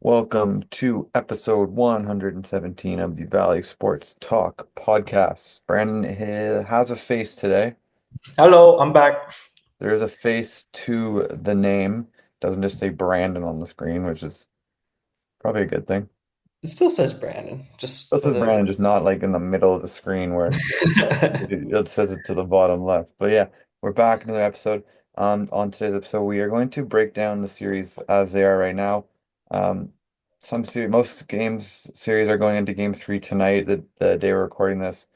Welcome to episode 117 of the Valley Sports Talk podcast. Brandon has a face today. Hello, I'm back. There is a face to the name. Doesn't just say Brandon on the screen, which is probably a good thing. It still says Brandon, just It with says a. Brandon, just not like in the middle of the screen where it says it to the bottom left. But yeah, we're back in another episode. On today's episode, we are going to break down the series as they are right now. Um, most games series are going into game three tonight, the day we're recording this.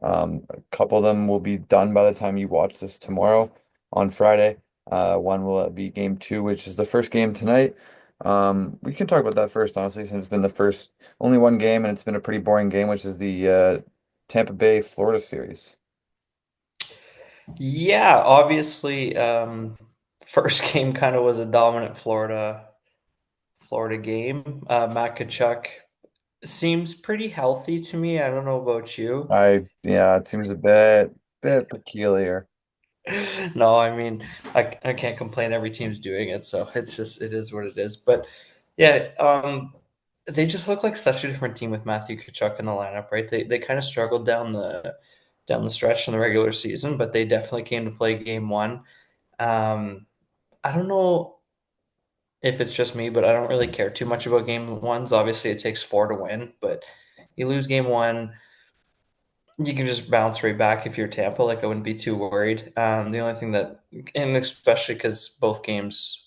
A couple of them will be done by the time you watch this tomorrow on Friday. One will be game two, which is the first game tonight. We can talk about that first, honestly, since it's been the first only one game and it's been a pretty boring game, which is the Tampa Bay Florida series. Yeah, obviously, first game kind of was a dominant Florida game. Matt Kachuk seems pretty healthy to me. I don't know about you. Yeah, it seems a bit peculiar. No, I mean, I can't complain. Every team's doing it, so it is what it is. But yeah, they just look like such a different team with Matthew Kachuk in the lineup, right? They kind of struggled down the stretch in the regular season, but they definitely came to play game one. Um, I don't know if it's just me, but I don't really care too much about game ones. Obviously, it takes four to win, but you lose game one, you can just bounce right back if you're Tampa. Like I wouldn't be too worried. The only thing that, and especially because both teams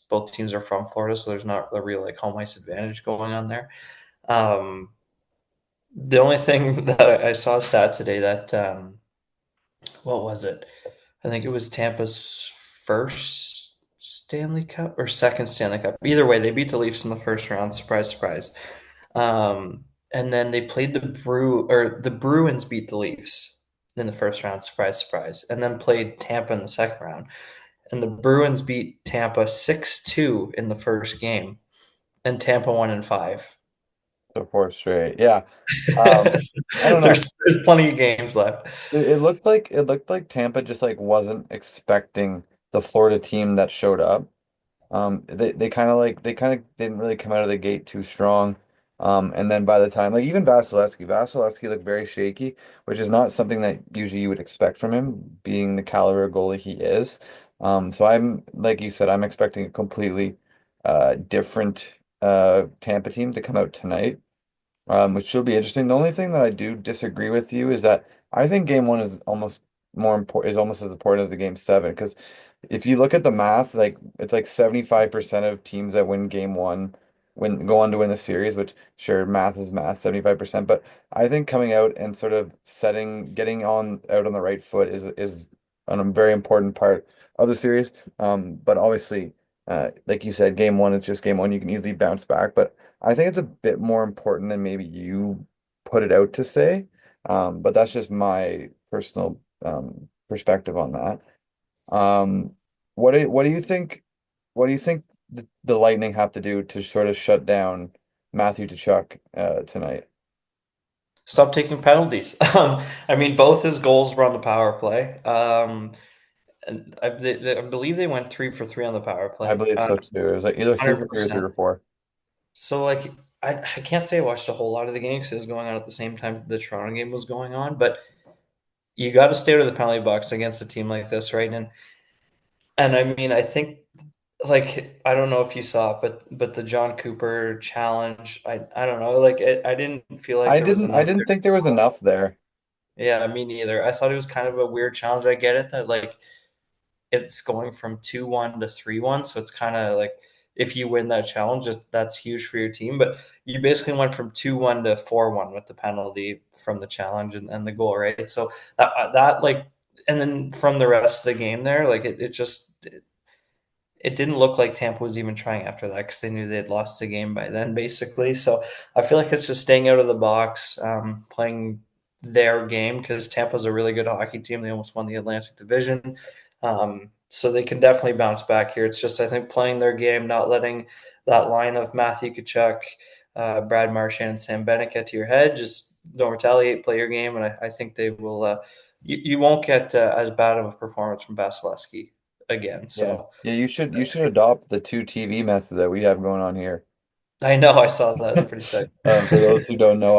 are from Florida, so there's not a real like home ice advantage going on there. Um, the only thing that I saw a stat today that what was it? I think it was Tampa's first Stanley Cup or second Stanley Cup. Either way, they beat the Leafs in the first round. Surprise, surprise. And then they played the Bruins beat the Leafs in the first round. Surprise, surprise. And then played Tampa in the second round. And the Bruins beat Tampa 6-2 in the first game, and Tampa won in five. So four straight. Yeah. Um, I don't know. There's plenty of games left. It looked like Tampa just like wasn't expecting the Florida team that showed up. They kind of didn't really come out of the gate too strong. And then by the time like even Vasilevsky looked very shaky, which is not something that usually you would expect from him, being the caliber of goalie he is. So I'm like you said, I'm expecting a completely different Tampa team to come out tonight, which should be interesting. The only thing that I do disagree with you is that I think game one is almost more important, is almost as important as the game seven. Because if you look at the math, like it's like 75% of teams that win game one go on to win the series, which sure, math is math, 75%. But I think coming out and sort of getting on out on the right foot is a very important part of the series. But obviously, like you said, game one, it's just game one. You can easily bounce back. But I think it's a bit more important than maybe you put it out to say. But that's just my personal perspective on that. Um, what do you think? What do you think the Lightning have to do to sort of shut down Matthew Tkachuk tonight? Stop taking penalties. I mean, both his goals were on the power play. And I believe they went 3 for 3 on the power I play. believe so too. It was like either three for three or three 100%. for four. So like I can't say I watched a whole lot of the game because it was going on at the same time the Toronto game was going on, but you got to stay out of the penalty box against a team like this, right? And I mean, I think like I don't know if you saw it, but the John Cooper challenge, I don't know, like I didn't feel like I there was didn't I enough didn't there. think there was enough there. Yeah, me neither. I thought it was kind of a weird challenge. I get it that like it's going from 2-1 to 3-1, so it's kind of like if you win that challenge, that's huge for your team. But you basically went from 2-1 to 4-1 with the penalty from the challenge and the goal, right? So that like, and then from the rest of the game there, like it didn't look like Tampa was even trying after that because they knew they had lost the game by then, basically. So I feel like it's just staying out of the box, playing their game because Tampa's a really good hockey team. They almost won the Atlantic Division. So they can definitely bounce back here. It's just, I think, playing their game, not letting that line of Matthew Kachuk, Brad Marchand, and Sam Bennett get to your head. Just don't retaliate, play your game. And I think they will. You won't get as bad of a performance from Vasilevsky again. Yeah. So Yeah, you should adopt the two TV method that we have going on here. I know, I saw that. It's pretty sick. For those who don't know,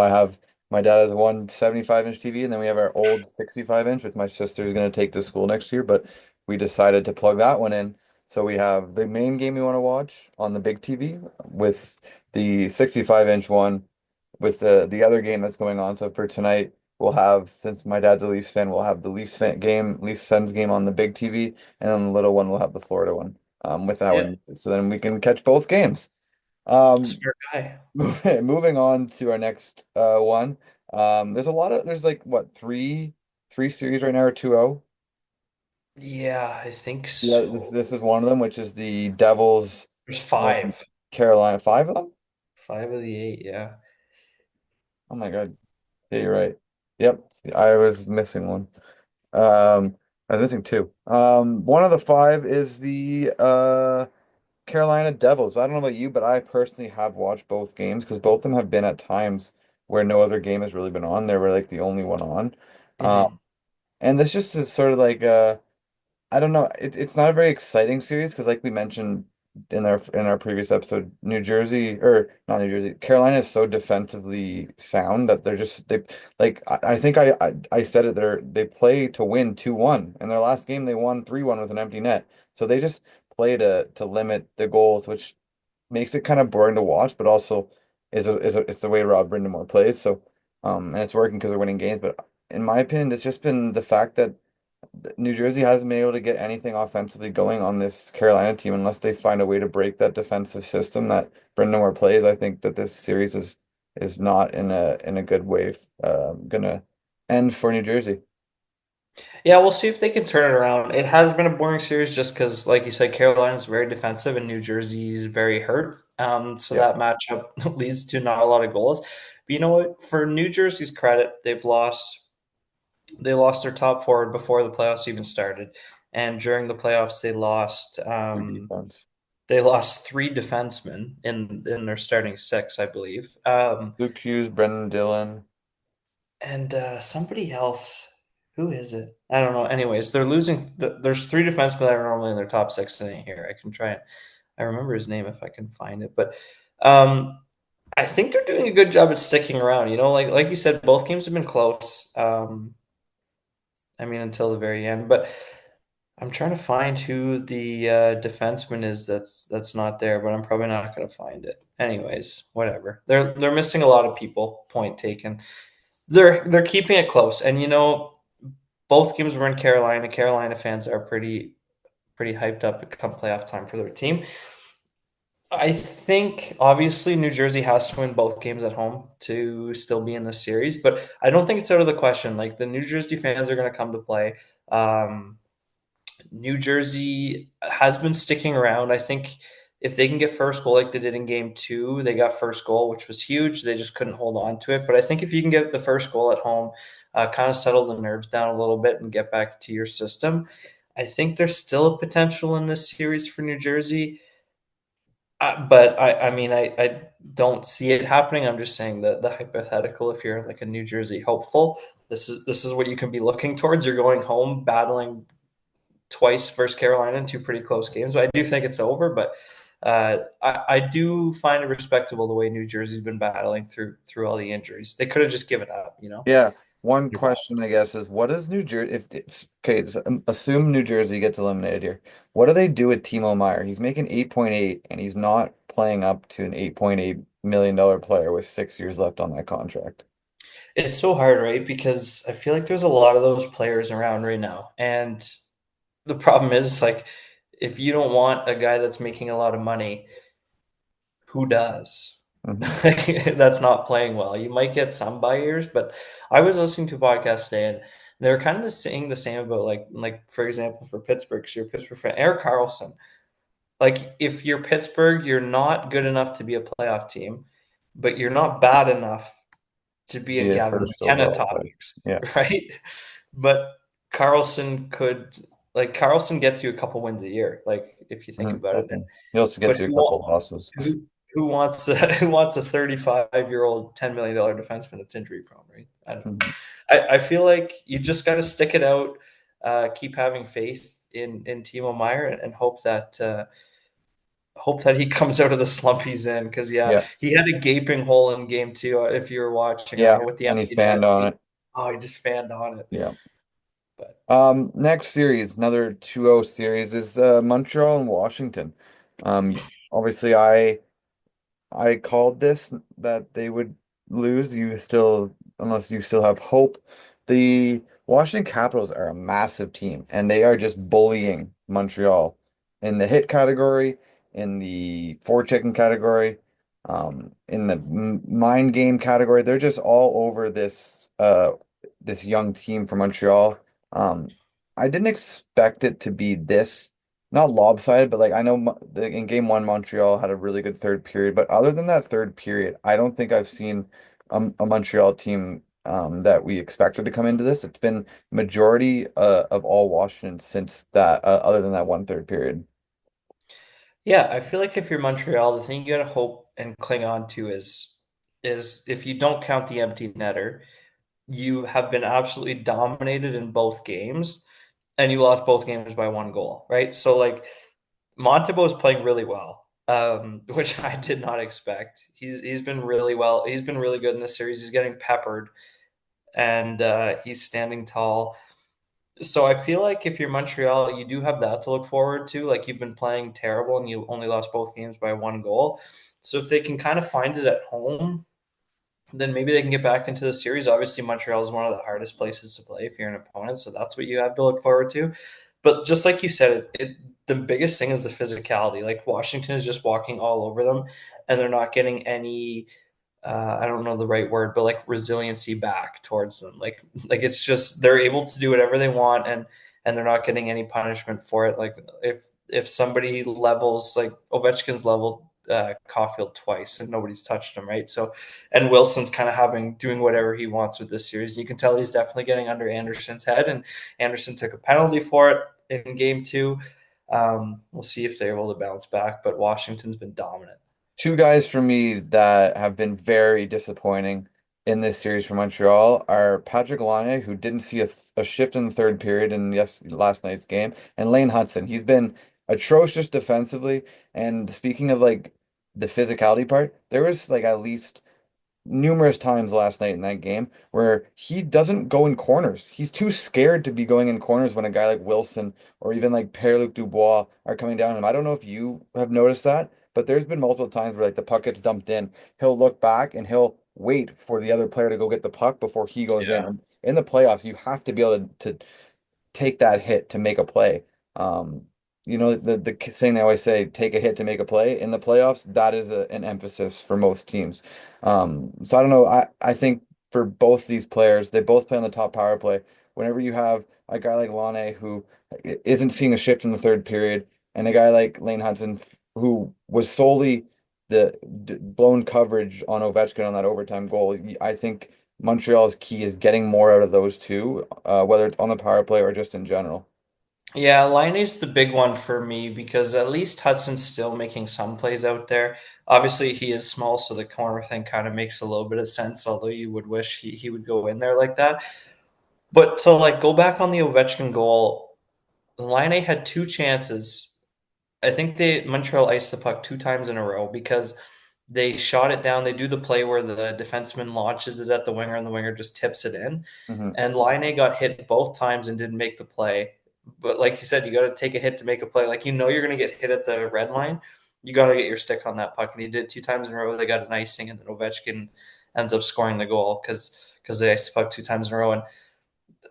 my dad has one 75-inch TV, and then we have our old 65-inch, which my sister is going to take to school next year. But we decided to plug that one in. So we have the main game we want to watch on the big TV with the 65-inch one with the other game that's going on. So for tonight, we'll have, since my dad's a Leafs fan, we'll have the Leafs Sens game on the big TV, and then the little one will have the Florida one with that Yeah, one. So then we can catch both games. Um, smart guy. Moving on to our next one. There's like what, three series right now, or 2-0. Yeah, I think Yeah, this so. is one of them, which is the Devils There's and five. Carolina. Five of them? Five of the eight, yeah. Oh my God. Yeah, you're right. Yep. I was missing one. I was missing two. One of the five is the Carolina Devils. I don't know about you, but I personally have watched both games because both of them have been at times where no other game has really been on. They were like the only one on. Hmm. And this just is sort of like I don't know. It's not a very exciting series because, like we mentioned in our previous episode, New Jersey, or not New Jersey, Carolina is so defensively sound that they like I think I said it. They play to win 2-1. In their last game, they won 3-1 with an empty net. So they just play to limit the goals, which makes it kind of boring to watch, but also it's the way Rob Brindamore plays. So and it's working because they're winning games. But in my opinion, it's just been the fact that New Jersey hasn't been able to get anything offensively going on this Carolina team unless they find a way to break that defensive system that Brendan Moore plays. I think that this series is not in a good way gonna end for New Jersey. Yeah, we'll see if they can turn it around. It has been a boring series just because, like you said, Carolina's very defensive and New Jersey's very hurt. So Yeah, that matchup leads to not a lot of goals. But you know what? For New Jersey's credit, they lost their top forward before the playoffs even started, and during the playoffs good defense. they lost three defensemen in their starting six, I believe. Luke Hughes, Brendan Dillon. And somebody else. Who is it? I don't know. Anyways, they're losing. There's three defensemen that are normally in their top six in here. I can try and I remember his name if I can find it. But um, I think they're doing a good job at sticking around. Like you said, both games have been close. I mean, until the very end. But I'm trying to find who the defenseman is that's not there. But I'm probably not going to find it. Anyways, whatever. They're missing a lot of people. Point taken. They're keeping it close, and both games were in Carolina. Carolina fans are pretty hyped up come playoff time for their team. I think obviously New Jersey has to win both games at home to still be in the series, but I don't think it's out of the question. Like the New Jersey fans are going to come to play. Um, New Jersey has been sticking around. I think if they can get first goal like they did in game two, they got first goal, which was huge. They just couldn't hold on to it. But I think if you can get the first goal at home, kind of settle the nerves down a little bit and get back to your system, I think there's still a potential in this series for New Jersey. But I mean, I don't see it happening. I'm just saying the hypothetical. If you're like a New Jersey hopeful, this is what you can be looking towards. You're going home battling twice versus Carolina in two pretty close games. So I do think it's over, but I do find it respectable the way New Jersey's been battling through all the injuries. They could have just given up. Yeah. One question, I guess, is what does New Jersey, if it's okay, assume New Jersey gets eliminated here. What do they do with Timo Meyer? He's making 8.8 and he's not playing up to an $8.8 million player with 6 years left on that contract. It's so hard, right? Because I feel like there's a lot of those players around right now, and the problem is like if you don't want a guy that's making a lot of money, who does? Hmm. That's not playing well. You might get some buyers, but I was listening to a podcast today and they were kind of saying the same about like for example for Pittsburgh, 'cause you're a Pittsburgh fan, Eric Carlson. Like if you're Pittsburgh, you're not good enough to be a playoff team, but you're not bad enough to be in Be a Gavin first McKenna overall pick. topics, Yeah. right? But Carlson could Carlson gets you a couple wins a year, like if you think Mhm, about it. definitely. He also But gets you a couple losses. who wants who wants a 35-year-old $10 million defenseman that's injury prone, right? I don't know. Mhm. I feel like you just got to stick it out, keep having faith in Timo Meyer, and hope that hope that he comes out of the slump he's in because yeah, Yeah, he had a gaping hole in game two. If you were watching yeah, with the and he empty net, fanned on it. he just fanned on it. Yeah. But Next series, another 2-0 series is Montreal and Washington. Obviously I called this that they would lose. You still, unless you still have hope. The Washington Capitals are a massive team, and they are just bullying Montreal in the hit category, in the forechecking category, in the mind game category. They're just all over this young team from Montreal. Um, I didn't expect it to be this not lopsided, but like I know in game one, Montreal had a really good third period. But other than that third period, I don't think I've seen a Montreal team that we expected to come into this. It's been majority of all Washington since that, other than that one third period. yeah, I feel like if you're Montreal, the thing you gotta hope and cling on to is if you don't count the empty netter, you have been absolutely dominated in both games, and you lost both games by one goal, right? So like Montebo is playing really well, which I did not expect. He's been really well. He's been really good in this series. He's getting peppered, and he's standing tall. So I feel like if you're Montreal, you do have that to look forward to. Like you've been playing terrible, and you only lost both games by one goal. So if they can kind of find it at home, then maybe they can get back into the series. Obviously, Montreal is one of the hardest places to play if you're an opponent, so that's what you have to look forward to. But just like you said, the biggest thing is the physicality. Like Washington is just walking all over them, and they're not getting any. I don't know the right word, but like resiliency back towards them. Like it's just they're able to do whatever they want, and they're not getting any punishment for it. Like if somebody levels, like Ovechkin's leveled Caulfield twice and nobody's touched him, right? So, and Wilson's kind of doing whatever he wants with this series. You can tell he's definitely getting under Anderson's head, and Anderson took a penalty for it in game two. We'll see if they're able to bounce back, but Washington's been dominant. Two guys for me that have been very disappointing in this series for Montreal are Patrick Laine, who didn't see a shift in the third period in last night's game, and Lane Hudson. He's been atrocious defensively. And speaking of like the physicality part, there was like at least numerous times last night in that game where he doesn't go in corners. He's too scared to be going in corners when a guy like Wilson or even like Pierre-Luc Dubois are coming down on him. I don't know if you have noticed that, but there's been multiple times where like the puck gets dumped in, he'll look back and he'll wait for the other player to go get the puck before he goes in. Yeah. And in the playoffs, you have to be able to take that hit to make a play. Um, the saying they always say, take a hit to make a play in the playoffs, that is an emphasis for most teams. So I don't know. I think for both these players, they both play on the top power play. Whenever you have a guy like Lane who isn't seeing a shift in the third period, and a guy like Lane Hudson who was solely the blown coverage on Ovechkin on that overtime goal, I think Montreal's key is getting more out of those two, whether it's on the power play or just in general. Yeah, Liney's the big one for me because at least Hudson's still making some plays out there. Obviously, he is small, so the corner thing kind of makes a little bit of sense, although you would wish he would go in there like that. But to like go back on the Ovechkin goal, Line had two chances. I think they Montreal iced the puck two times in a row because they shot it down. They do the play where the defenseman launches it at the winger and the winger just tips it in. Hmm. And Line got hit both times and didn't make the play. But like you said, you got to take a hit to make a play. Like you're going to get hit at the red line. You got to get your stick on that puck. And he did two times in a row. They got an icing, and then Ovechkin ends up scoring the goal because they iced the puck two times in a row. And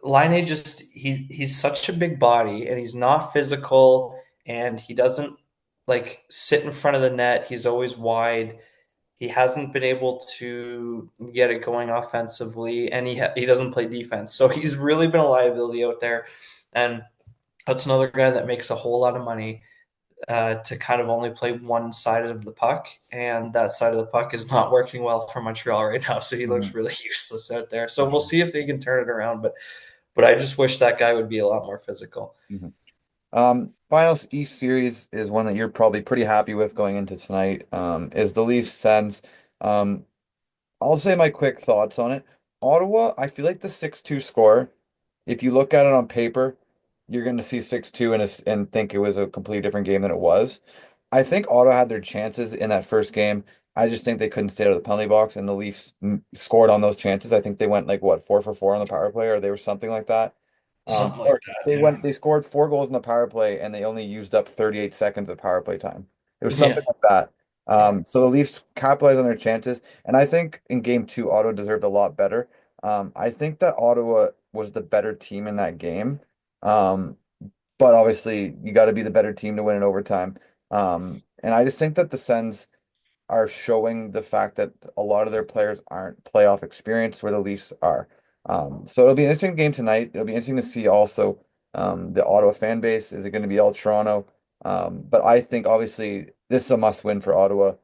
Line just he's such a big body and he's not physical and he doesn't like sit in front of the net. He's always wide. He hasn't been able to get it going offensively and he doesn't play defense. So he's really been a liability out there. And that's another guy that makes a whole lot of money to kind of only play one side of the puck, and that side of the puck is not working well for Montreal right now. So he looks Hmm. really useless out there. So we'll Okay. see if he can turn it around. But I just wish that guy would be a lot more physical. Hmm. Finals East series is one that you're probably pretty happy with going into tonight. Is the Leafs Sens. Um, I'll say my quick thoughts on it. Ottawa, I feel like the 6-2 score, if you look at it on paper, you're going to see 6-2 and think it was a completely different game than it was. I think Ottawa had their chances in that first game. I just think they couldn't stay out of the penalty box, and the Leafs scored on those chances. I think they went like what 4 for 4 on the power play, or they were something like that. Something like Or that. they Yeah. went, they scored 4 goals in the power play, and they only used up 38 seconds of power play time. It was something Yeah. like that. So the Leafs capitalized on their chances, and I think in game two, Ottawa deserved a lot better. I think that Ottawa was the better team in that game. Um, but obviously you got to be the better team to win in overtime. And I just think that the Sens are showing the fact that a lot of their players aren't playoff experienced where the Leafs are. So it'll be an interesting game tonight. It'll be interesting to see also the Ottawa fan base. Is it going to be all Toronto? But I think obviously this is a must win for Ottawa.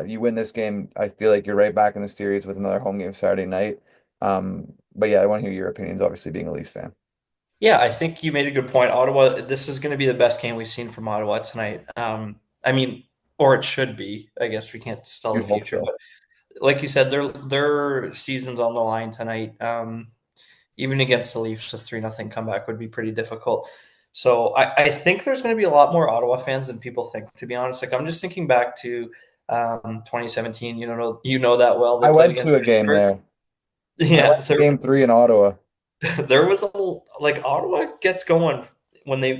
You win this game, I feel like you're right back in the series with another home game Saturday night. But yeah, I want to hear your opinions, obviously being a Leafs fan. Yeah, I think you made a good point. Ottawa, this is going to be the best game we've seen from Ottawa tonight. I mean, or it should be. I guess we can't tell You'd the hope future, so. but like you said, their season's on the line tonight. Even against the Leafs, a 3-0 comeback would be pretty difficult. So I think there's going to be a lot more Ottawa fans than people think. To be honest, like I'm just thinking back to 2017. You know that well. They I played went against to a game Pittsburgh. there. I Yeah, went to game three in Ottawa. there was like Ottawa gets going when they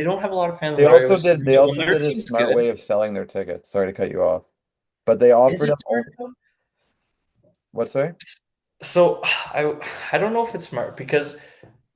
don't have a lot of fans in They the regular also did season, they but when also their did a team's smart good, way of selling their tickets. Sorry to cut you off. But they is offered it them smart only though? what, sorry? So I don't know if it's smart because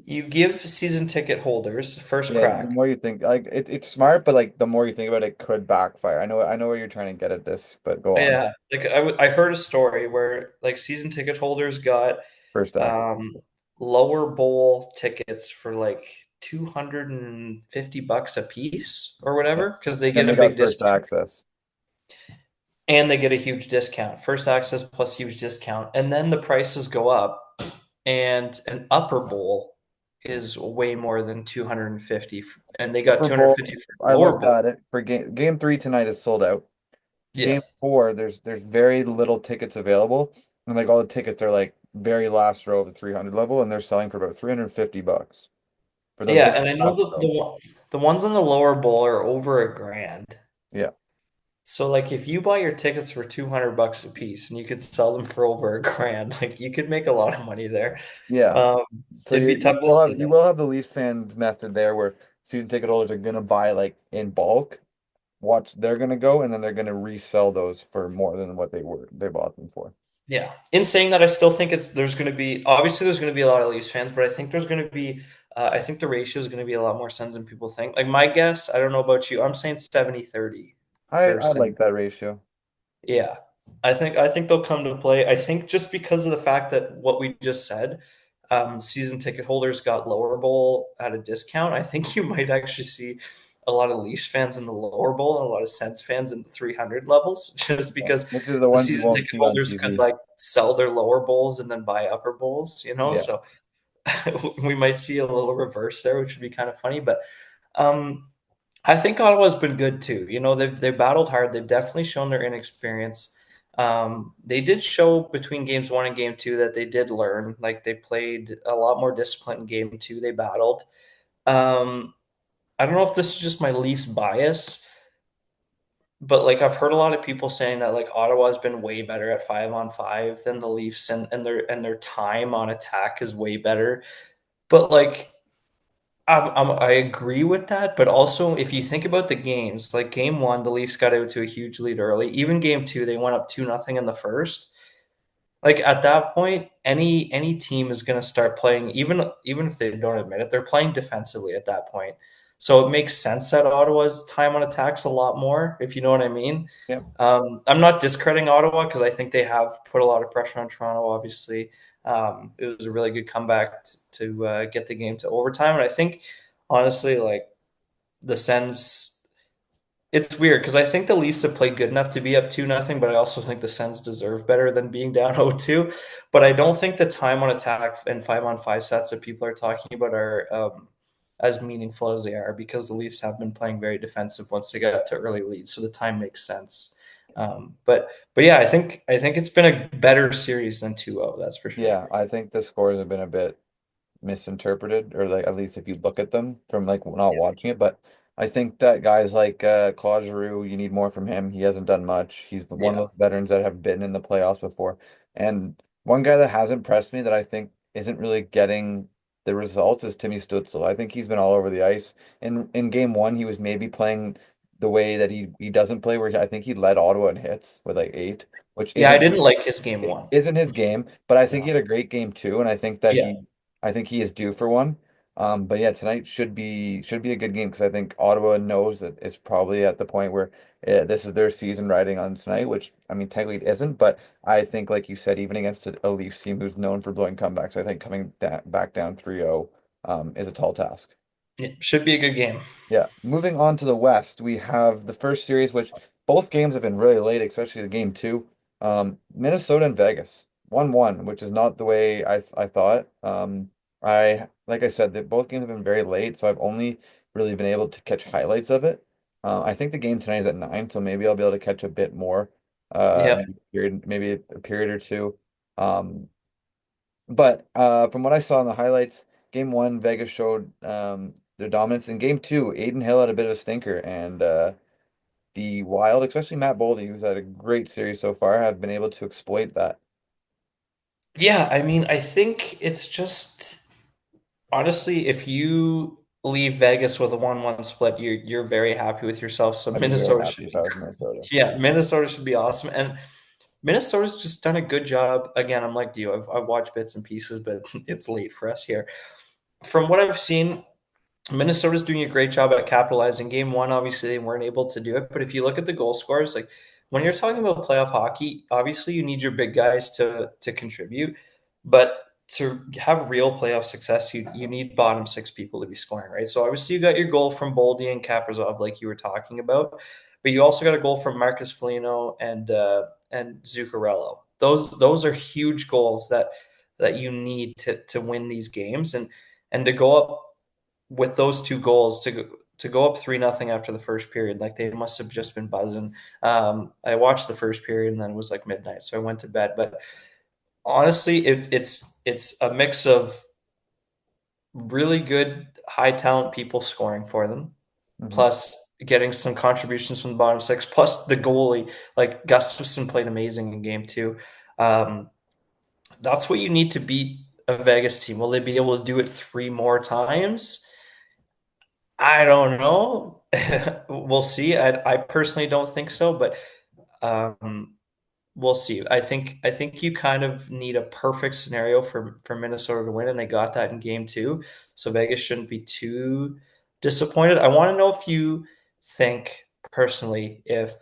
you give season ticket holders first Yeah, the crack. more you think like it's smart, but like the more you think about it, it could backfire. I know where you're trying to get at this, but go on. Yeah, like I heard a story where like season ticket holders got First acts. um lower bowl tickets for like $250 a piece or Yeah. whatever because they Then get a they got big first discount. access. And they get a huge discount. First access plus huge discount. And then the prices go up and an upper bowl is way more than 250 and they got Upper 250 Bowl, for I lower looked bowl. at it for game three tonight is sold out. Yeah. Game four, there's very little tickets available. And like all the tickets are like very last row of the 300 level, and they're selling for about $350 for the Yeah, very and I know last row. the ones in the lower bowl are over a grand. Yeah. So like if you buy your tickets for $200 a piece and you could sell them for over a grand, like you could make a lot of money there. Yeah. Um, So it'd you be you tough to will say have you no. will have the Leafs fans method there where season ticket holders are gonna buy like in bulk, watch they're gonna go and then they're gonna resell those for more than what they bought them for. Yeah. In saying that, I still think there's going to be obviously there's going to be a lot of Leafs fans, but I think there's going to be I think the ratio is going to be a lot more Sens than people think. Like my guess, I don't know about you, I'm saying 70-30 for I like Sens. that ratio. Yeah. I think they'll come to play. I think just because of the fact that what we just said, season ticket holders got lower bowl at a discount. I think you might actually see a lot of Leafs fans in the lower bowl and a lot of Sens fans in the 300 levels, just Yeah. because Which is the the ones you season won't ticket see on holders could TV. like sell their lower bowls and then buy upper bowls, you know. Yeah. So we might see a little reverse there, which would be kind of funny. But um, I think Ottawa's been good too. You know, they've battled hard. They've definitely shown their inexperience. They did show between games one and game two that they did learn. Like they played a lot more discipline in game two. They battled. Um, I don't know if this is just my Leafs bias, but like I've heard a lot of people saying that like Ottawa's been way better at 5-on-5 than the Leafs, and their time on attack is way better. But like I agree with that, but also if you think about the games, like game one, the Leafs got out to a huge lead early. Even game two, they went up 2-0 in the first. Like at that point, any team is going to start playing, even if they don't admit it, they're playing defensively at that point. So it makes sense that Ottawa's time on attack's a lot more, if you know what I mean. Yep. I'm not discrediting Ottawa because I think they have put a lot of pressure on Toronto. Obviously, it was a really good comeback to get the game to overtime, and I think honestly, like the Sens it's weird because I think the Leafs have played good enough to be up 2-0, but I also think the Sens deserve better than being down 0-2. But I don't think the time on attack and 5-on-5 sets that people are talking about are as meaningful as they are because the Leafs have been playing very defensive once they got to early leads, so the time makes sense. But yeah, I think it's been a better series than 2-0, that's for sure. Yeah, I think the scores have been a bit misinterpreted, or like at least if you look at them from like not watching it. But I think that guys like Claude Giroux, you need more from him. He hasn't done much. He's one of Yeah. those veterans that have been in the playoffs before. And one guy that has impressed me that I think isn't really getting the results is Timmy Stützle. I think he's been all over the ice. In game one, he was maybe playing the way that he doesn't play, where I think he led Ottawa in hits with like eight, which Yeah, I didn't like his game one. isn't his game, but I think he No. had a great game too, and I think that Yeah. I think he is due for one. But yeah, tonight should be a good game because I think Ottawa knows that it's probably at the point where this is their season riding on tonight, which I mean technically it isn't, but I think like you said, even against a Leafs team who's known for blowing comebacks, I think coming back down 3-0 is a tall task. It should be a good game. Yeah, moving on to the West, we have the first series, which both games have been really late, especially the game two. Minnesota and Vegas, 1-1, which is not the way I thought. I like I said that both games have been very late, so I've only really been able to catch highlights of it. I think the game tonight is at 9, so maybe I'll be able to catch a bit more. Yeah. Maybe a period or two. Um, but from what I saw in the highlights, game one, Vegas showed their dominance. In game two, Aiden Hill had a bit of a stinker, and the Wild, especially Matt Boldy, who's had a great series so far, have been able to exploit that. Yeah, I mean, I think it's just honestly, if you leave Vegas with a 1-1 split, you're very happy with yourself. So I'd be very Minnesota happy should if be I was Minnesota. yeah, Minnesota should be awesome. And Minnesota's just done a good job. Again, I'm like you. I've watched bits and pieces, but it's late for us here. From what I've seen, Minnesota's doing a great job at capitalizing. Game one, obviously, they weren't able to do it. But if you look at the goal scores, like when you're talking about playoff hockey, obviously you need your big guys to contribute. But to have real playoff success, you need bottom six people to be scoring, right? So obviously you got your goal from Boldy and Kaprizov, like you were talking about, but you also got a goal from Marcus Foligno and Zuccarello. Those are huge goals that you need to win these games and to go up with those two goals to go up 3-0 after the first period, like they must have just been buzzing. I watched the first period and then it was like midnight, so I went to bed. But honestly, it's a mix of really good high talent people scoring for them, Hmm. plus getting some contributions from the bottom six, plus the goalie like Gustafson played amazing in game two. Um, that's what you need to beat a Vegas team. Will they be able to do it three more times? I don't know. We'll see. I personally don't think so, but um, we'll see. I think you kind of need a perfect scenario for Minnesota to win, and they got that in game two. So Vegas shouldn't be too disappointed. I want to know if you think personally if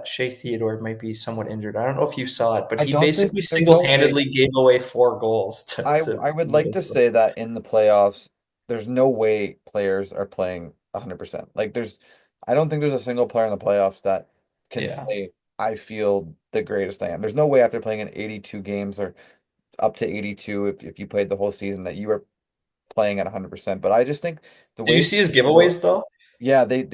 Shea Theodore might be somewhat injured. I don't know if you saw it, but I he don't think basically there's no way. single-handedly gave away four goals to I would like to Minnesota. say that in the playoffs, there's no way players are playing 100%. Like I don't think there's a single player in the playoffs that can Yeah. say I feel the greatest I am. There's no way after playing in 82 games or up to 82 if you played the whole season that you were playing at 100%. But I just think the Did you way see his Theodore giveaways though? yeah, they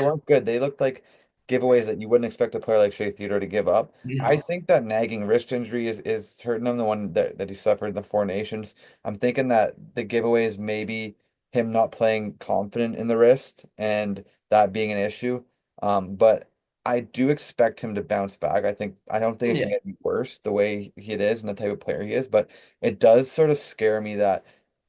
weren't good. They looked like giveaways that you wouldn't expect a player like Shea Theodore to give up. I No. think that nagging wrist injury is hurting him, the one that he suffered in the Four Nations. I'm thinking that the giveaways maybe him not playing confident in the wrist and that being an issue. But I do expect him to bounce back. I don't think it can Yeah. get any worse the way he is and the type of player he is, but it does sort of scare me that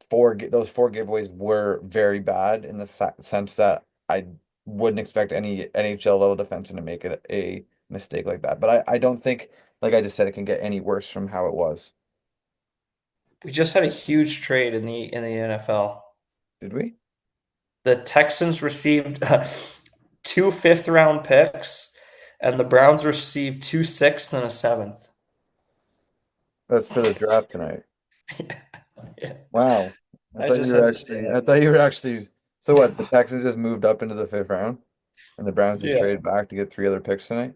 those four giveaways were very bad in the fact sense that I wouldn't expect any NHL level defenseman to make it a mistake like that. But I don't think, like I just said, it can get any worse from how it was. We just had a huge trade in the NFL. Did we? The Texans received two fifth round picks, and the Browns received two sixths and a seventh. That's for the draft tonight. Yeah, Wow. I just had to say I that. thought you were actually, so what, the Texans just moved up into the fifth round and the Browns just Yeah, traded back to get three other picks tonight?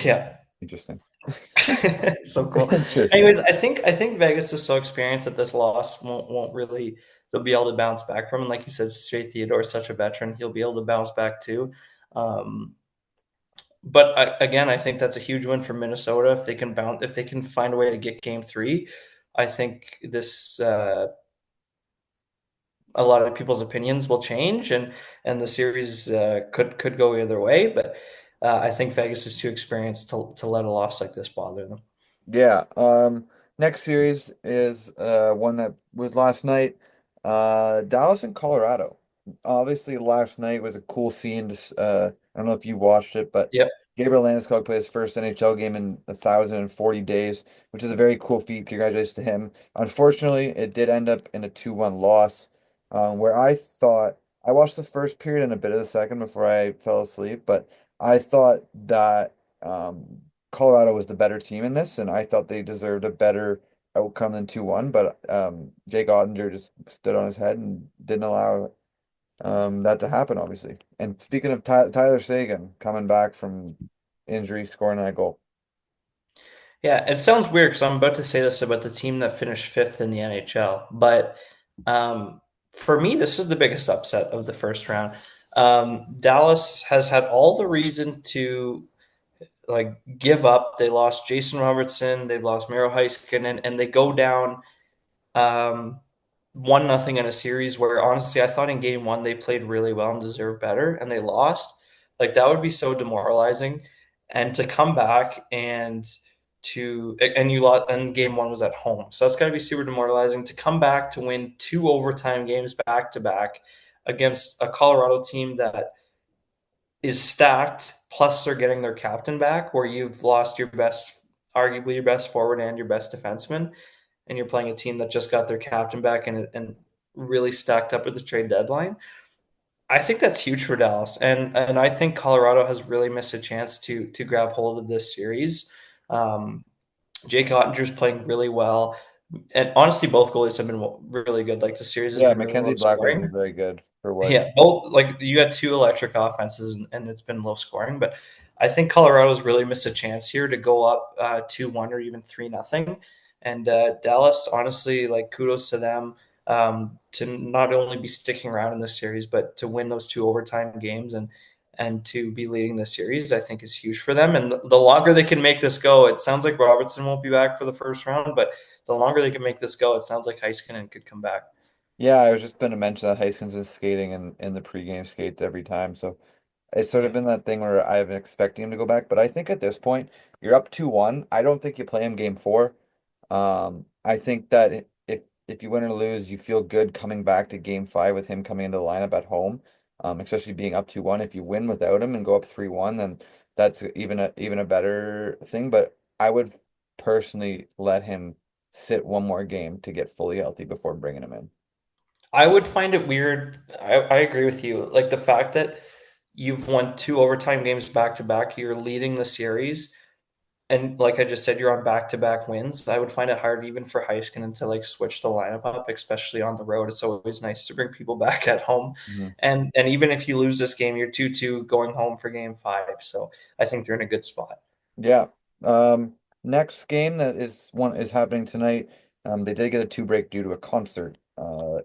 yeah. Interesting. So cool. Interesting. Anyways, I think Vegas is so experienced that this loss won't really they'll be able to bounce back from. And like you said, Shea Theodore is such a veteran; he'll be able to bounce back too. Um, but again, I think that's a huge win for Minnesota if they can bounce if they can find a way to get Game 3. I think this a lot of people's opinions will change, and the series could go either way. But I think Vegas is too experienced to let a loss like this bother them. Yeah. Next series is one that was last night. Dallas and Colorado. Obviously, last night was a cool scene. I don't know if you watched it, but Yep. Gabriel Landeskog played his first NHL game in 1,040 days, which is a very cool feat. Congratulations to him. Unfortunately, it did end up in a 2-1 loss, where I thought I watched the first period and a bit of the second before I fell asleep, but I thought that Colorado was the better team in this, and I thought they deserved a better outcome than 2-1, but Jake Ottinger just stood on his head and didn't allow that to happen, obviously. And speaking of Tyler Sagan coming back from injury, scoring that goal. Yeah, it sounds weird because I'm about to say this about the team that finished fifth in the NHL, but um, for me, this is the biggest upset of the first round. Dallas has had all the reason to like give up. They lost Jason Robertson, they've lost Miro Heiskanen, and they go down um, 1-0 in a series where honestly I thought in game one they played really well and deserved better, and they lost. Like that would be so demoralizing, and to come back and you lost, and game one was at home, so that's got to be super demoralizing to come back to win two overtime games back to back against a Colorado team that is stacked. Plus, they're getting their captain back, where you've lost your best, arguably your best forward and your best defenseman, and you're playing a team that just got their captain back and really stacked up at the trade deadline. I think that's huge for Dallas, and I think Colorado has really missed a chance to grab hold of this series. Um, Jake Ottinger's playing really well, and honestly, both goalies have been really good. Like the series has Yeah, been really low Mackenzie Blackwood's been scoring. very good for what. Yeah, both like you got two electric offenses, and it's been low scoring. But I think Colorado's really missed a chance here to go up 2-1 or even 3-0. And Dallas, honestly, like kudos to them to not only be sticking around in this series, but to win those two overtime games and to be leading the series. I think is huge for them. And the longer they can make this go, it sounds like Robertson won't be back for the first round, but the longer they can make this go, it sounds like Heiskanen could come back. Yeah, I was just going to mention that Heiskins is skating in the pregame skates every time, so it's sort of Yeah. been that thing where I've been expecting him to go back, but I think at this point you're up 2-1. I don't think you play him game four. I think that if you win or lose, you feel good coming back to game five with him coming into the lineup at home, especially being up 2-1. If you win without him and go up 3-1, then that's even a better thing. But I would personally let him sit one more game to get fully healthy before bringing him in. I would find it weird. I agree with you. Like the fact that you've won two overtime games back to back, you're leading the series, and like I just said, you're on back to back wins. I would find it hard even for Heiskanen to like switch the lineup up, especially on the road. It's always nice to bring people back at home. Mhm. And even if you lose this game, you're 2-2 going home for game five. So I think they're in a good spot. Yeah. Next game that is happening tonight. They did get a two break due to a concert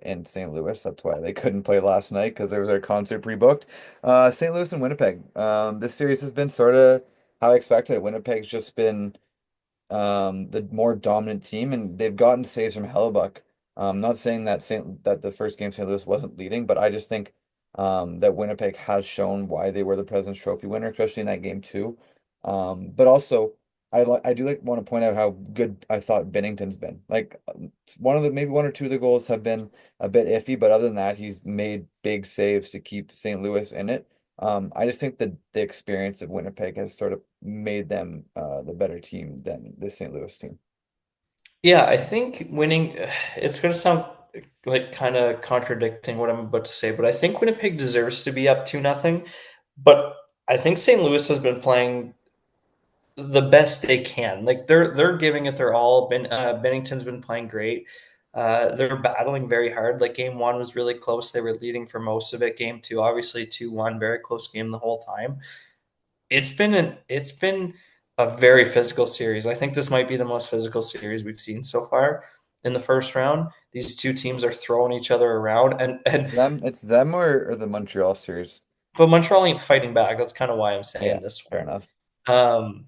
in St. Louis. That's why they couldn't play last night because there was a concert pre-booked. St. Louis and Winnipeg. This series has been sort of how I expected. Winnipeg's just been the more dominant team, and they've gotten saves from Hellebuck. Not saying that the first game St. Louis wasn't leading, but I just think that Winnipeg has shown why they were the President's Trophy winner, especially in that game too. But also I do like want to point out how good I thought Bennington's been. Like it's one of the maybe one or two of the goals have been a bit iffy, but other than that, he's made big saves to keep St. Louis in it. I just think that the experience of Winnipeg has sort of made them the better team than the St. Louis team. Yeah, I think winning, it's going to sound like kind of contradicting what I'm about to say, but I think Winnipeg deserves to be up 2-0. But I think St. Louis has been playing the best they can. Like they're giving it their all. Bennington's been playing great. They're battling very hard. Like game one was really close. They were leading for most of it. Game two, obviously 2-1, very close game the whole time. It's been a very physical series. I think this might be the most physical series we've seen so far in the first round. These two teams are throwing each other around, It's them or the Montreal series. but Montreal ain't fighting back. That's kind of why I'm Yeah, saying this fair one. enough. Um,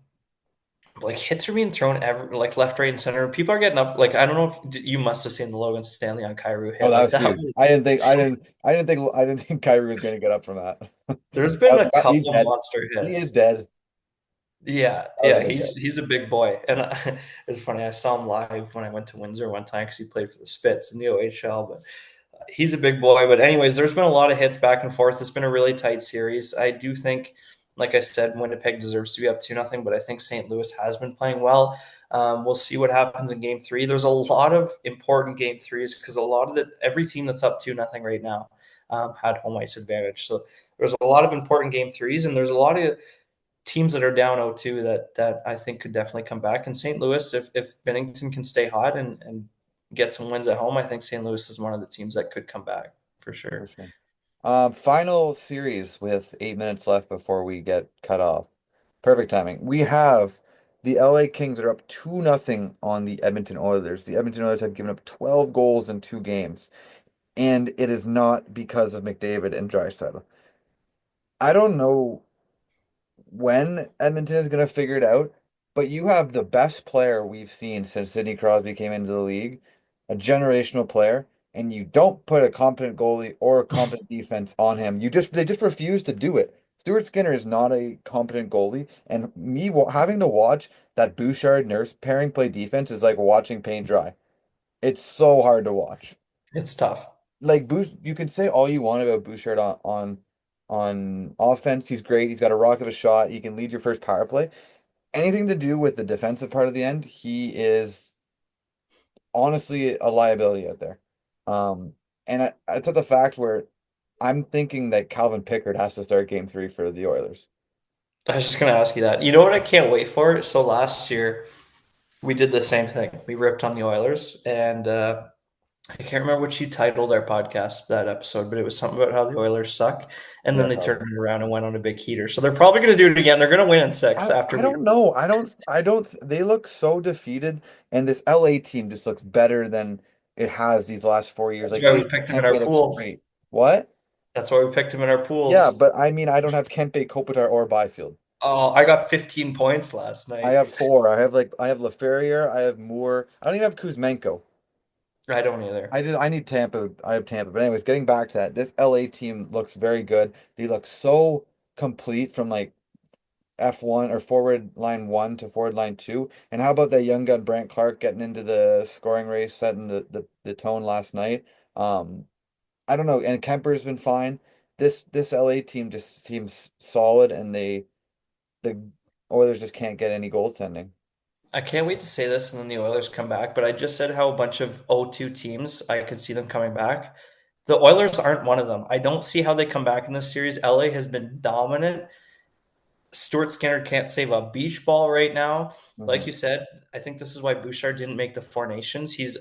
like hits are being thrown like left, right, and center. People are getting up. Like I don't know if you must have seen the Logan Stanley on Kyrou Oh, hit. that Like was that huge. was. I didn't think Kyrie was going to get up from that. I There's been was a like, oh, he's couple dead. monster He is hits. dead. Yeah, I was yeah, like, he's a big boy, and it's funny. I saw him live when I went to Windsor one time because he played for the Spits in the OHL. But he's a big boy. But anyways, there's been a lot of hits back and forth. It's been a really tight series. I do think, like I said, Winnipeg deserves to be up 2-0, but I think St. Louis has been playing well. We'll see what happens in Game Three. There's a lot of important Game Threes because a lot of every team that's up 2-0 right now had home ice advantage. So there's a lot of important Game Threes, and there's a lot of teams that are down 0-2 that I think could definitely come back. And St. Louis, if Bennington can stay hot and get some wins at home, I think St. Louis is one of the teams that could come back for for sure. sure. Final series with 8 minutes left before we get cut off. Perfect timing. We have the LA Kings are up 2-0 on the Edmonton Oilers. The Edmonton Oilers have given up 12 goals in 2 games, and it is not because of McDavid and Draisaitl. I don't know when Edmonton is going to figure it out, but you have the best player we've seen since Sidney Crosby came into the league, a generational player, and you don't put a competent goalie or a competent defense on him. They just refuse to do it. Stuart Skinner is not a competent goalie, and having to watch that Bouchard Nurse pairing play defense is like watching paint dry. It's so hard to watch. It's tough. Like you can say all you want about Bouchard on offense. He's great. He's got a rock of a shot. He can lead your first power play. Anything to do with the defensive part of the end, he is honestly a liability out there. And it's at the fact where I'm thinking that Calvin Pickard has to start game 3 for the Oilers. I was just going to ask you that. You know what I can't wait for? So last year we did the same thing. We ripped on the Oilers, and I can't remember what you titled our podcast that episode, but it was something about how the Oilers suck, and then Yeah, they turned probably. it around and went on a big heater. So they're probably going to do it again. They're going to win in six after I we. don't know. I don't they look so defeated, and this LA team just looks better than it has these last 4 years. That's Like why we even picked him in Kempe our looks pools. great. What? That's why we picked him in our Yeah, pools. but I mean I don't have Kempe, Kopitar, or Byfield. Oh, I got 15 points last I night. have four. I have LaFerriere, I have Moore. I don't even have Kuzmenko. I don't either. I need Tampa. I have Tampa. But anyways, getting back to that, this LA team looks very good. They look so complete from like F1 or forward line 1 to forward line 2. And how about that young gun Brant Clark getting into the scoring race, setting the tone last night? Um, I don't know. And Kemper's been fine. This LA team just seems solid, and the Oilers just can't get any goaltending. I can't wait to say this and then the Oilers come back, but I just said how a bunch of 0-2 teams, I could see them coming back. The Oilers aren't one of them. I don't see how they come back in this series. LA has been dominant. Stuart Skinner can't save a beach ball right now. Like Mhm. you said, I think this is why Bouchard didn't make the Four Nations. He's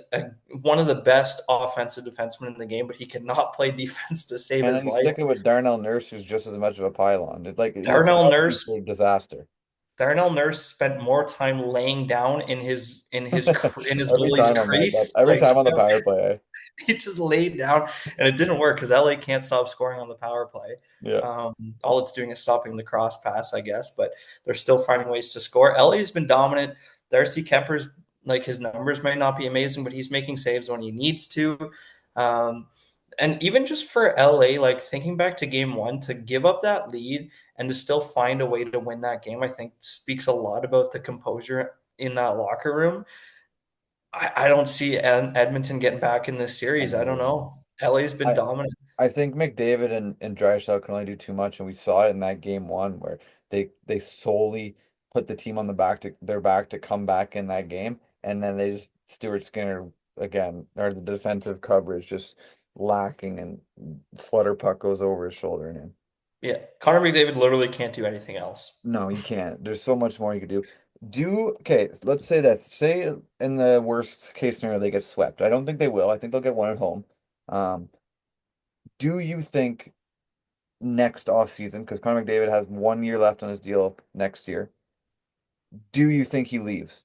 one of the best offensive defensemen in the game, but he cannot play defense to save And his then you life. stick it with Darnell Nurse, who's just as much of a pylon. It's a Darnell recipe Nurse for disaster. Darnell Nurse spent more time laying down in his Every goalie's time on crease. every Like time on the power play. he just laid down, and it didn't work because LA can't stop scoring on the power play. Yeah. All it's doing is stopping the cross pass, I guess, but they're still finding ways to score. LA's been dominant. Darcy Kemper's like his numbers might not be amazing, but he's making saves when he needs to. Um, and even just for LA, like thinking back to game one, to give up that lead and to still find a way to win that game, I think speaks a lot about the composure in that locker room. I don't see Edmonton getting back in this I series. I don't know. know. LA's been I dominant. I think McDavid and Draisaitl can only do too much, and we saw it in that game 1 where they solely put the team on their back to come back in that game, and then they just Stuart Skinner again, or the defensive coverage just lacking, and flutter puck goes over his shoulder and in. Yeah, Connor McDavid literally can't do anything else. No, you can't. There's so much more you could do. Okay, let's say that. Say in the worst case scenario they get swept. I don't think they will. I think they'll get one at home. Um, do you think next off season, because Connor McDavid has 1 year left on his deal next year, do you think he leaves?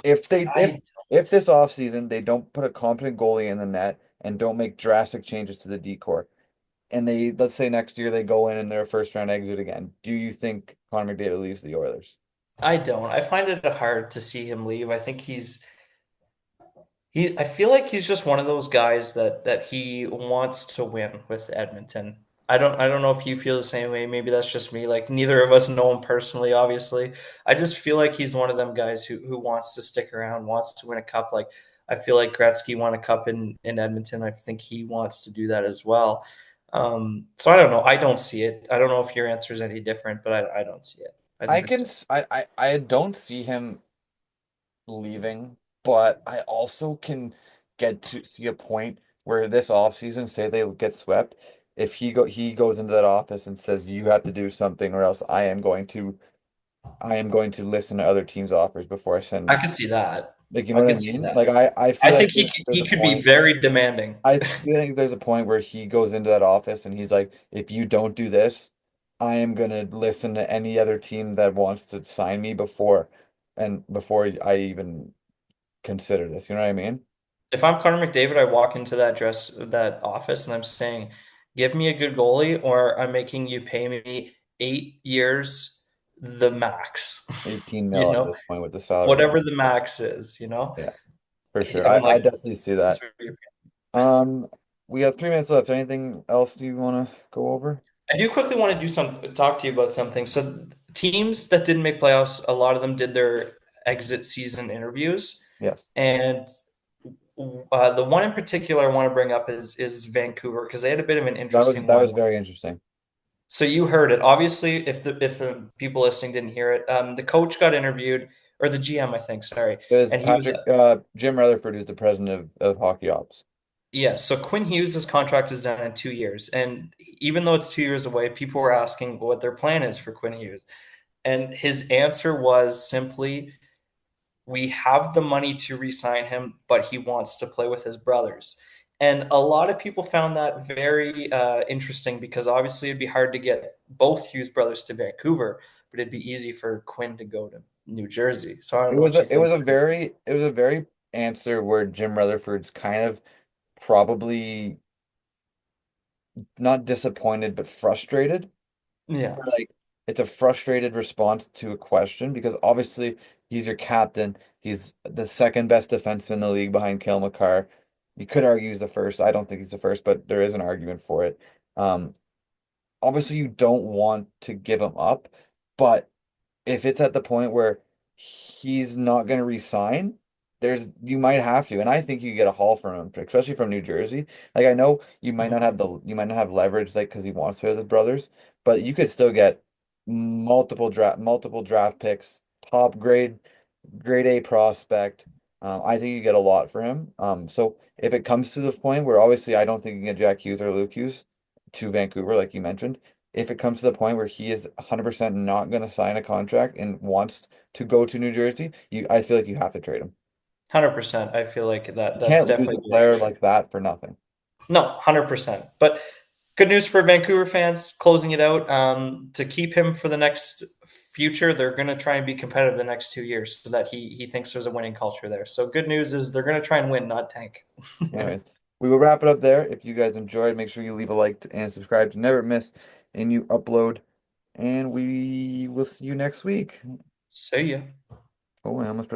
If they I if this off season they don't put a competent goalie in the net and don't make drastic changes to the decor, and they let's say next year they go in and they're a first round exit again, do you think Connor McDavid leaves the Oilers? I don't. I find it hard to see him leave. I think I feel like he's just one of those guys that he wants to win with Edmonton. I don't know if you feel the same way. Maybe that's just me. Like neither of us know him personally, obviously. I just feel like he's one of them guys who wants to stick around, wants to win a cup. Like I feel like Gretzky won a cup in Edmonton. I think he wants to do that as well. So I don't know. I don't see it. I don't know if your answer is any different, but I don't see it. I I think it's can just s- I don't see him leaving, but I also can get to see a point where this offseason, say they get swept, if he goes into that office and says you have to do something or else I am going to listen to other teams' offers before I I send, could see that. like, you know I what I could see mean? that. Like I I feel like think there's he a could be point. very demanding. I feel like there's a point where he goes into that office and he's like, if you don't do this, I am gonna listen to any other team that wants to sign me before I even consider this. You know what I mean? If I'm Connor McDavid, I walk into that office and I'm saying, "Give me a good goalie, or I'm making you pay me 8 years, the max." 18 You mil at know, this point with the salary cap. whatever the max is. You know, Yeah, for sure. I'm I like, definitely see "That's that. very Um, we have 3 minutes left. Anything else you want to go over? I do quickly want to talk to you about something. So teams that didn't make playoffs, a lot of them did their exit season interviews, Yes. and the one in particular I want to bring up is Vancouver because they had a bit of an interesting That one. was very interesting. So you heard it. Obviously, if the people listening didn't hear it, the coach got interviewed, or the GM, I think. Sorry, It was and he was Jim Rutherford, who's the president of hockey ops. yeah. So Quinn Hughes' contract is done in 2 years, and even though it's 2 years away, people were asking what their plan is for Quinn Hughes, and his answer was simply, we have the money to re-sign him, but he wants to play with his brothers. And a lot of people found that very interesting because obviously it'd be hard to get both Hughes brothers to Vancouver, but it'd be easy for Quinn to go to New Jersey. So I don't know what you It was think. a very answer where Jim Rutherford's kind of probably not disappointed but frustrated. Yeah, Like it's a frustrated response to a question because obviously he's your captain. He's the second best defenseman in the league behind Cale Makar. You could argue he's the first. I don't think he's the first, but there is an argument for it. Um, Obviously you don't want to give him up, but if it's at the point where he's not going to resign, you might have to, and I think you get a haul from him, especially from New Jersey. Like I know you might not have leverage like because he wants to with his brothers, but you could still get multiple draft picks, top grade A prospect. I think you get a lot for him. So if it comes to the point where obviously I don't think you can get Jack Hughes or Luke Hughes to Vancouver, like you mentioned, if it comes to the point where he is 100% not going to sign a contract and wants to go to New Jersey, I feel like you have to trade him. 100%. I feel like You that's can't lose definitely a the player answer. like that for nothing. No, 100%. But good news for Vancouver fans, closing it out. To keep him for the next future, they're going to try and be competitive the next 2 years so that he thinks there's a winning culture there. So good news is they're going to try and win, not tank. Anyways, we will wrap it up there. If you guys enjoyed, make sure you leave a like and subscribe to never miss a new upload. And we will see you next week. See ya. Oh, I almost